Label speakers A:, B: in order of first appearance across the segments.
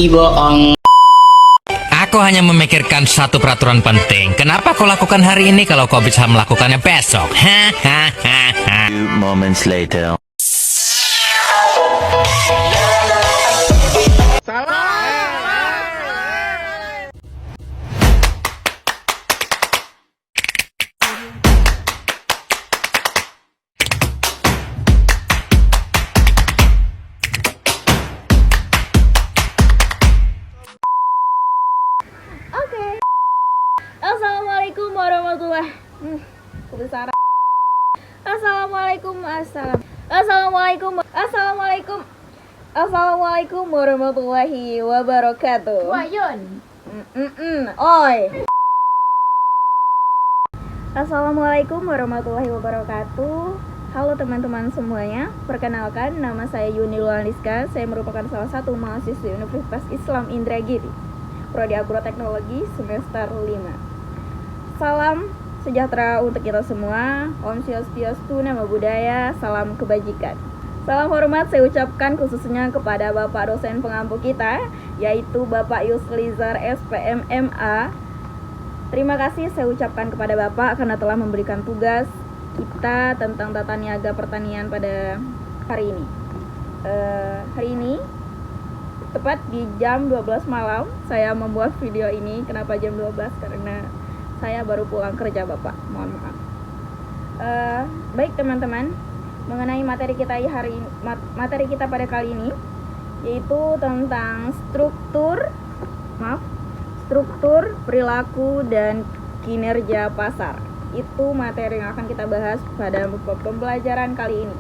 A: bohong.
B: Aku hanya memikirkan satu peraturan penting. Kenapa kau lakukan hari ini kalau kau bisa melakukannya besok? Hahaha.
C: Few moments later.
D: Oke. Assalamualaikum warahmatullahi kebesaran. Assalamualaikum warahmatullahi wabarakatuh.
E: Wayon.
D: Oi. Assalamualaikum warahmatullahi wabarakatuh. Halo teman-teman semuanya. Perkenalkan, nama saya Yuni Luaniska. Saya merupakan salah satu mahasiswa Universitas Islam Indragiri, Prodi Agroteknologi semester 5. Salam sejahtera untuk kita semua. Om Swastiastu, Namo Buddhaya, salam kebajikan. Salam hormat saya ucapkan khususnya kepada Bapak dosen pengampu kita, yaitu Bapak Yuslizar SPM MA. Terima kasih saya ucapkan kepada Bapak karena telah memberikan tugas kita tentang tata niaga pertanian pada hari ini. Hari ini tepat di jam 12 malam saya membuat video ini. Kenapa jam 12? Karena saya baru pulang kerja, Bapak. Mohon maaf. Baik teman-teman, mengenai materi kita pada kali ini, yaitu tentang struktur perilaku dan kinerja pasar. Itu materi yang akan kita bahas pada pembelajaran kali ini.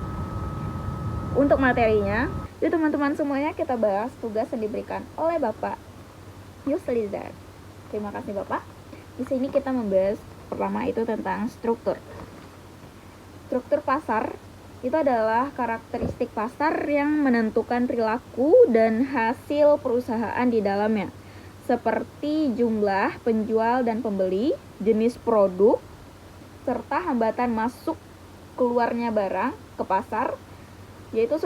D: Untuk materinya, jadi teman-teman semuanya kita bahas tugas yang diberikan oleh Bapak Yuslizar. Terima kasih Bapak. Di sini kita membahas pertama itu tentang struktur. Struktur pasar itu adalah karakteristik pasar yang menentukan perilaku dan hasil perusahaan di dalamnya, seperti jumlah penjual dan pembeli, jenis produk, serta hambatan masuk keluarnya barang ke pasar, yaitu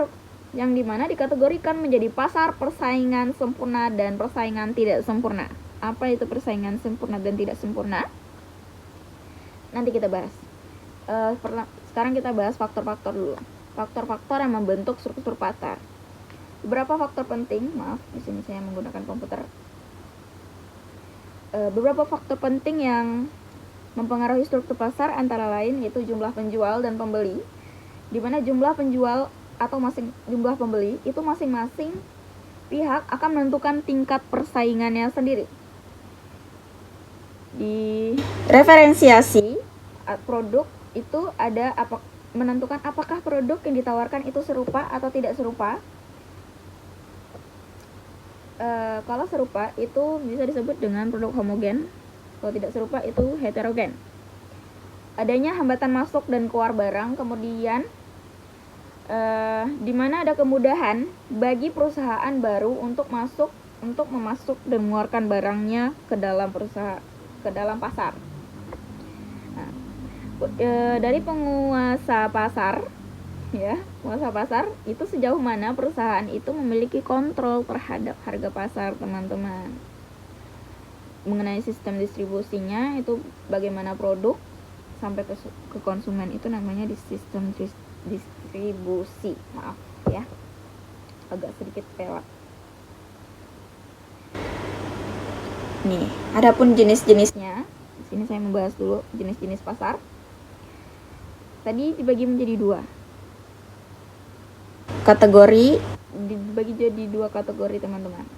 D: yang dimana dikategorikan menjadi pasar persaingan sempurna dan persaingan tidak sempurna. Apa itu persaingan sempurna dan tidak sempurna? Nanti kita bahas. Sekarang kita bahas faktor-faktor dulu. Faktor-faktor yang membentuk struktur pasar. Beberapa faktor penting, di sini saya menggunakan komputer. Beberapa faktor penting yang mempengaruhi struktur pasar antara lain yaitu jumlah penjual dan pembeli, di mana jumlah penjual atau jumlah pembeli itu masing-masing pihak akan menentukan tingkat persaingannya sendiri. Di referensiasi produk itu ada menentukan apakah produk yang ditawarkan itu serupa atau tidak serupa. Kalau serupa itu bisa disebut dengan produk homogen, kalau tidak serupa itu heterogen. Adanya hambatan masuk dan keluar barang, kemudian di mana ada kemudahan bagi perusahaan baru untuk memasuk dan mengeluarkan barangnya ke dalam pasar. Nah, dari penguasa pasar itu sejauh mana perusahaan itu memiliki kontrol terhadap harga pasar, teman-teman. Mengenai sistem distribusinya, itu bagaimana produk sampai ke konsumen, itu namanya di sistem distribusi. Maaf ya, agak sedikit pelak. Nih, adapun jenis-jenisnya, di sini saya membahas dulu jenis-jenis pasar. Tadi dibagi menjadi dua kategori, teman-teman.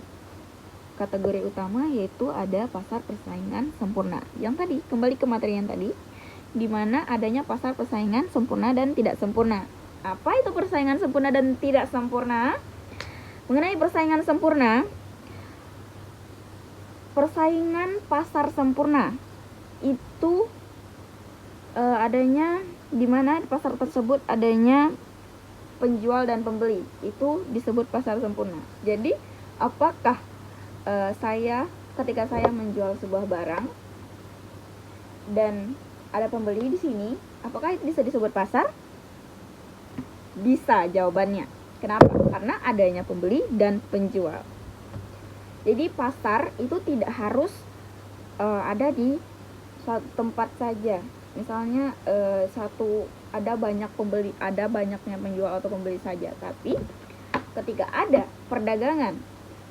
D: Kategori utama yaitu ada pasar persaingan sempurna. Yang tadi, kembali ke materi yang tadi, di mana adanya pasar persaingan sempurna dan tidak sempurna. Apa itu persaingan sempurna dan tidak sempurna? Mengenai persaingan sempurna, persaingan pasar sempurna itu adanya di mana pasar tersebut adanya penjual dan pembeli, itu disebut pasar sempurna. Jadi apakah ketika saya menjual sebuah barang dan ada pembeli di sini, apakah itu bisa disebut pasar? Bisa jawabannya. Kenapa? Karena adanya pembeli dan penjual. Jadi pasar itu tidak harus ada di suatu tempat saja. Misalnya ada banyaknya penjual atau pembeli saja, tapi ketika ada perdagangan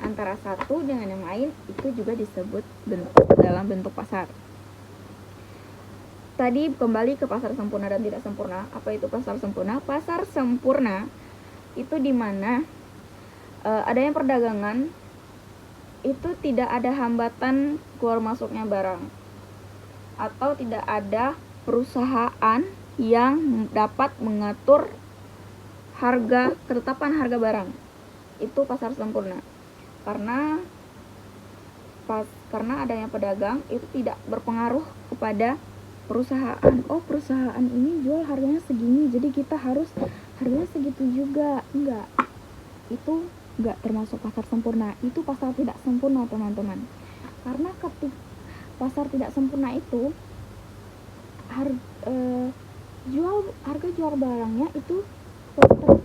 D: antara satu dengan yang lain, itu juga disebut dalam bentuk pasar. Tadi kembali ke pasar sempurna dan tidak sempurna. Apa itu pasar sempurna? Pasar sempurna itu dimana adanya perdagangan itu tidak ada hambatan keluar masuknya barang, atau tidak ada perusahaan yang dapat mengatur ketetapan harga barang. Itu pasar sempurna. Karena adanya pedagang itu tidak berpengaruh kepada perusahaan. Oh, perusahaan ini jual harganya segini, jadi kita harus harganya segitu juga. Enggak. Itu enggak termasuk pasar sempurna. Itu pasar tidak sempurna, teman-teman. Karena ketika pasar tidak sempurna itu harga jual barangnya itu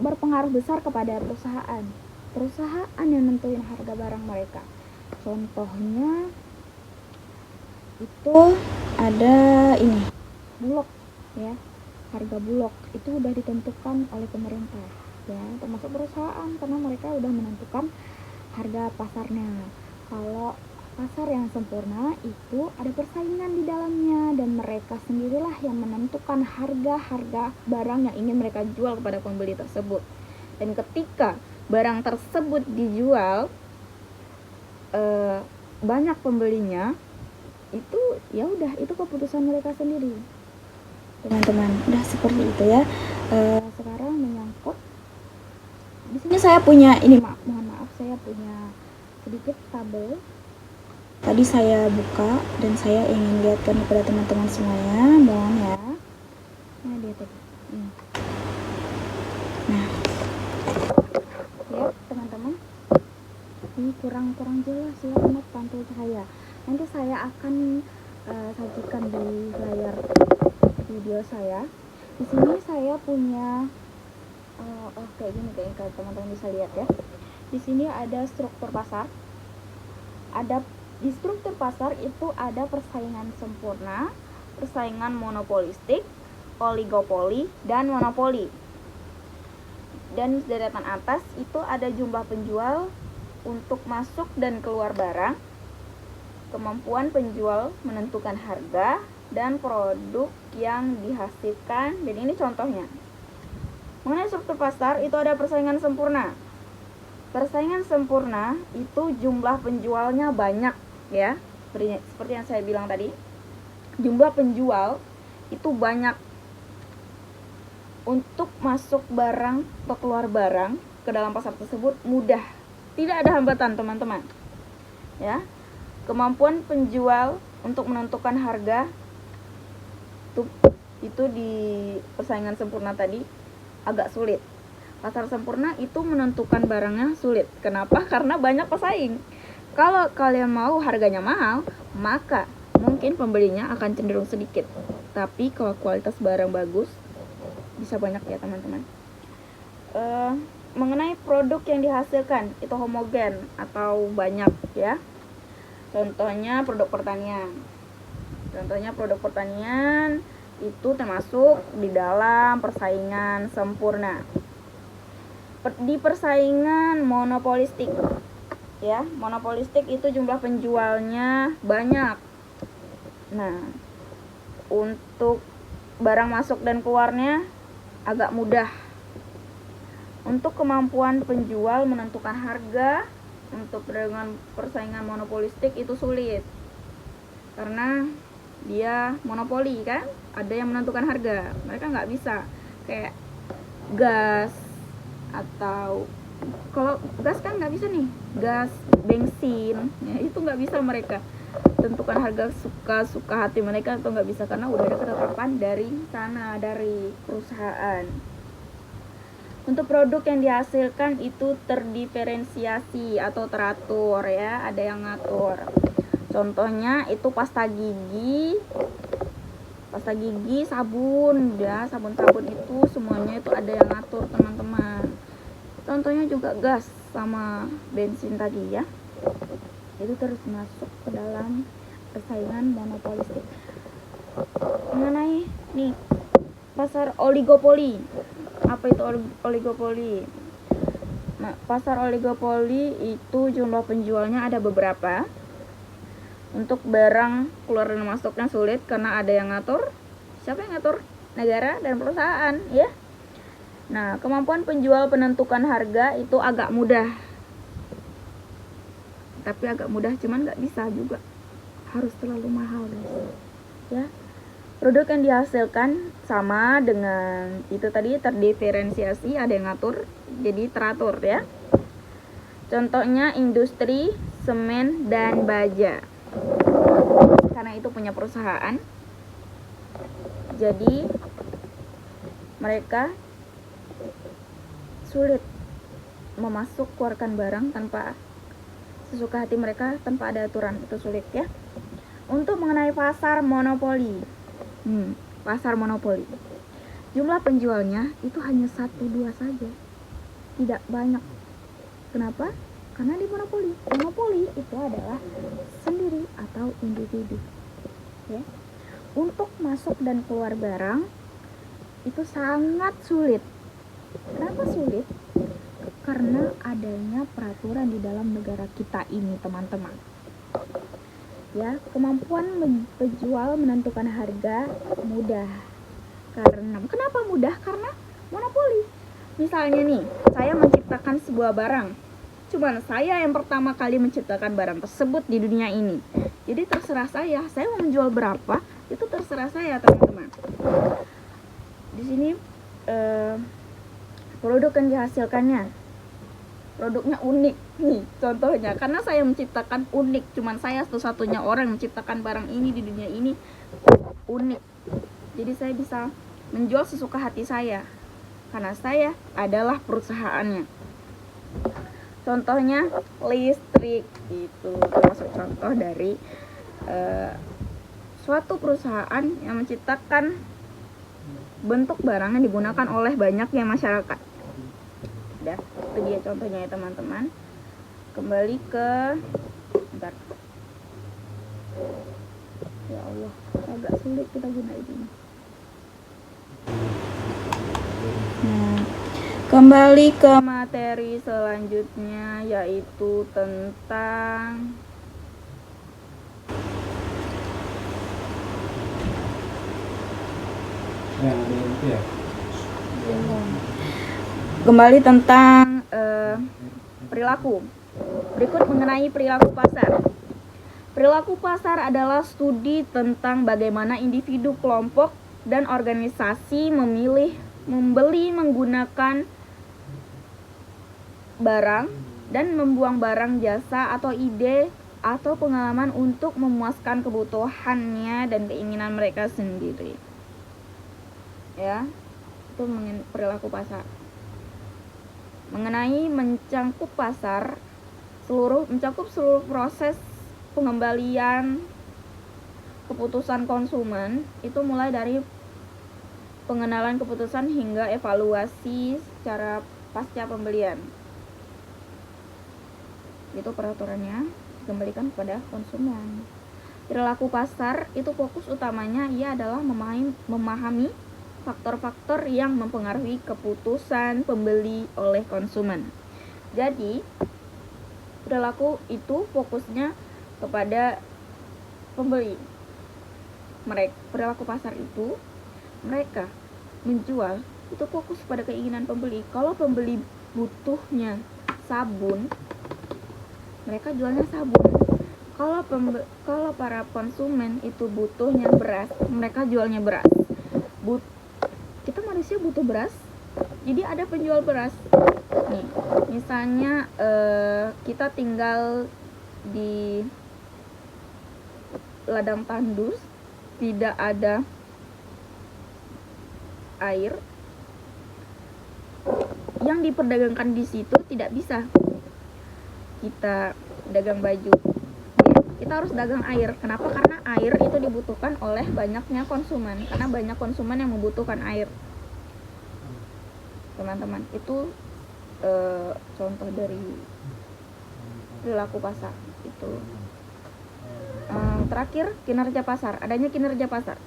D: berpengaruh besar kepada perusahaan yang nentuin harga barang mereka. Contohnya itu ada ini bulog ya, harga bulog itu udah ditentukan oleh pemerintah ya, termasuk perusahaan, karena mereka udah menentukan harga pasarnya. Kalau pasar yang sempurna itu ada persaingan di dalamnya, dan mereka sendirilah yang menentukan harga barang yang ingin mereka jual kepada pembeli tersebut. Dan ketika barang tersebut dijual banyak pembelinya, itu ya udah, itu keputusan mereka sendiri, teman-teman. Udah seperti itu ya. Sekarang menyangkut di sini saya punya ini, mohon maaf, saya punya sedikit tabel. Tadi saya buka dan saya ingin lihatkan kepada teman-teman semuanya, mohon ya. Nah, dia tadi. Nah, lihat teman-teman, ini kurang jelas ya, karena pantul cahaya. Nanti saya akan sajikan di layar video saya. Di sini saya punya kayak gini, kayak teman-teman bisa lihat ya. Di sini ada struktur pasar. Di struktur pasar itu ada persaingan sempurna, persaingan monopolistik, oligopoli, dan monopoli. Dan di deretan atas itu ada jumlah penjual untuk masuk dan keluar barang, kemampuan penjual menentukan harga, dan produk yang dihasilkan. Dan ini contohnya. Mengenai struktur pasar itu ada persaingan sempurna. Persaingan sempurna itu jumlah penjualnya banyak ya. Seperti yang saya bilang tadi, jumlah penjual itu banyak untuk masuk barang atau keluar barang ke dalam pasar tersebut mudah. Tidak ada hambatan, teman-teman. Ya. Kemampuan penjual untuk menentukan harga itu di persaingan sempurna tadi agak sulit. Pasar sempurna itu menentukan barangnya sulit. Kenapa? Karena banyak pesaing. Kalau kalian mau harganya mahal, maka mungkin pembelinya akan cenderung sedikit. Tapi kalau kualitas barang bagus, bisa banyak ya, teman-teman. Mengenai produk yang dihasilkan, itu homogen atau banyak ya. Contohnya produk pertanian. Itu termasuk di dalam persaingan sempurna. Di persaingan monopolistik ya, monopolistik itu jumlah penjualnya banyak. Nah, untuk barang masuk dan keluarnya agak mudah. Untuk kemampuan penjual menentukan harga, untuk dengan persaingan monopolistik itu sulit, karena dia monopoli kan, ada yang menentukan harga, mereka nggak bisa. Kayak gas, atau kalau gas kan nggak bisa nih, gas, bensin ya, itu nggak bisa mereka tentukan harga suka hati mereka, atau nggak bisa, karena udah ada ketetapan dari sana, dari perusahaan. Untuk produk yang dihasilkan itu terdiferensiasi atau teratur ya, ada yang ngatur. Contohnya itu pasta gigi, sabun ya, sabun itu semuanya itu ada yang ngatur, teman-teman. Contohnya juga gas sama bensin tadi ya. itu terus masuk ke dalam persaingan monopolistik. Mengenai nih pasar oligopoli, apa itu oligopoli? Nah, pasar oligopoli itu jumlah penjualnya ada beberapa. Untuk barang keluar dan masuknya sulit karena ada yang ngatur. Siapa yang ngatur? Negara dan perusahaan, ya. Nah, kemampuan penjual menentukan harga itu agak mudah. Tapi agak mudah, cuman nggak bisa juga. Harus terlalu mahal, guys. Ya. Produk yang dihasilkan sama dengan itu tadi, terdiferensiasi, ada yang ngatur, jadi teratur, ya. Contohnya industri semen dan baja. Karena itu punya perusahaan, jadi mereka sulit keluarkan barang tanpa sesuka hati mereka, tanpa ada aturan. Itu sulit, ya. Untuk mengenai pasar monopoli, pasar monopoli, jumlah penjualnya itu hanya 1-2 saja, tidak banyak. Kenapa? Karena di monopoli itu adalah sendiri atau individu, ya. Untuk masuk dan keluar barang itu sangat sulit. Kenapa sulit? Karena adanya peraturan di dalam negara kita ini, teman-teman. Ya, kemampuan penjual menentukan harga mudah. Kenapa mudah? Karena monopoli. Misalnya nih, saya menciptakan sebuah barang. Cuman saya yang pertama kali menciptakan barang tersebut di dunia ini. Jadi terserah saya mau menjual berapa, itu terserah saya, teman-teman. Di sini produk yang dihasilkannya, produknya unik nih, contohnya. Karena saya menciptakan unik, cuman saya satu-satunya orang yang menciptakan barang ini di dunia ini, unik. Jadi saya bisa menjual sesuka hati saya, karena saya adalah perusahaannya. Contohnya listrik, itu termasuk contoh dari suatu perusahaan yang menciptakan bentuk barang yang digunakan oleh banyaknya masyarakat. Udah, itu dia contohnya, ya teman-teman. Kembali ke bentar. Ya Allah, agak sulit kita gunain ini. Nah, kembali ke materi selanjutnya, yaitu tentang kembali tentang perilaku. Berikut mengenai perilaku pasar. Perilaku pasar adalah studi tentang bagaimana individu, kelompok, dan organisasi memilih, membeli, menggunakan barang, dan membuang barang, jasa, atau ide atau pengalaman untuk memuaskan kebutuhannya dan keinginan mereka sendiri. Ya, itu perilaku pasar. Mengenai mencakup pasar, mencakup seluruh proses pengembalian keputusan konsumen, itu mulai dari pengenalan keputusan hingga evaluasi secara pasca pembelian. Itu peraturannya dikembalikan kepada konsumen. Perilaku pasar itu fokus utamanya ia adalah memahami faktor-faktor yang mempengaruhi keputusan pembeli oleh konsumen. Jadi, perilaku itu fokusnya kepada pembeli. Perilaku pasar itu mereka menjual itu fokus pada keinginan pembeli. Kalau pembeli butuhnya sabun, mereka jualnya sabun. Kalau para konsumen itu butuhnya beras, mereka jualnya beras. Kita manusia butuh beras, jadi ada penjual beras. Nih, misalnya kita tinggal di ladang tandus, tidak ada air, yang diperdagangkan di situ tidak bisa kita dagang baju. Kita harus dagang air. Kenapa? Karena air itu dibutuhkan oleh banyaknya konsumen, karena banyak konsumen yang membutuhkan air. Teman-teman, itu contoh dari perilaku pasar itu. Terakhir, kinerja pasar. Adanya kinerja pasar.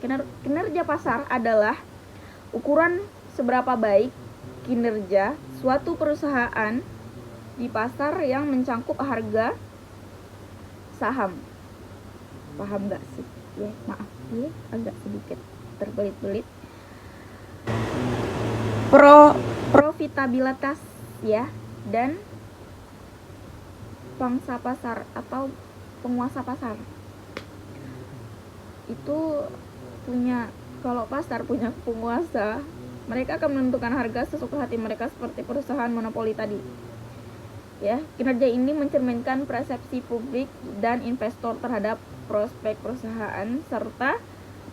D: Kinerja pasar adalah ukuran seberapa baik kinerja suatu perusahaan di pasar yang mencangkup harga saham. Paham gak sih? Ya, maaf ya, agak sedikit terbelit-belit. Profitabilitas ya, dan pangsa pasar atau penguasa pasar itu punya, kalau pasar punya penguasa, mereka akan menentukan harga sesuka hati mereka seperti perusahaan monopoli tadi. Ya, kinerja ini mencerminkan persepsi publik dan investor terhadap prospek perusahaan serta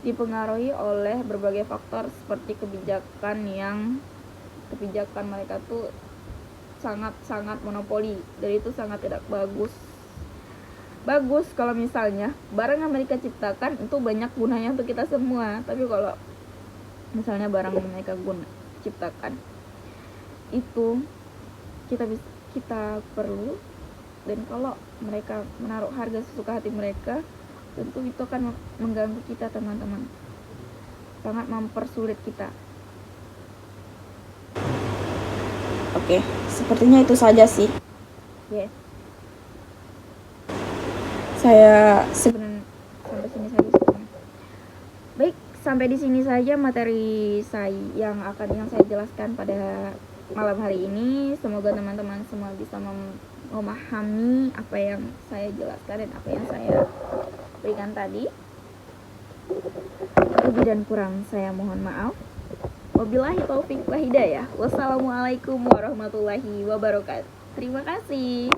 D: dipengaruhi oleh berbagai faktor seperti kebijakan mereka tuh sangat monopoli, dan itu sangat tidak bagus kalau misalnya barang yang mereka ciptakan itu banyak gunanya untuk kita semua, tapi kalau misalnya barang yang mereka ciptakan itu kita perlu, dan kalau mereka menaruh harga sesuka hati mereka, tentu itu akan mengganggu kita teman-teman, sangat mempersulit kita. Oke, sepertinya itu saja sih. Yes. Saya sebenarnya sampai sini saja sebenarnya. Baik, sampai di sini saja materi yang saya jelaskan pada malam hari ini. Semoga teman-teman semua bisa memahami apa yang saya jelaskan dan apa yang saya berikan tadi. Lebih dan kurang saya mohon maaf. Wabillahi taufiq wa hidayah. Wassalamualaikum warahmatullahi wabarakatuh. Terima kasih.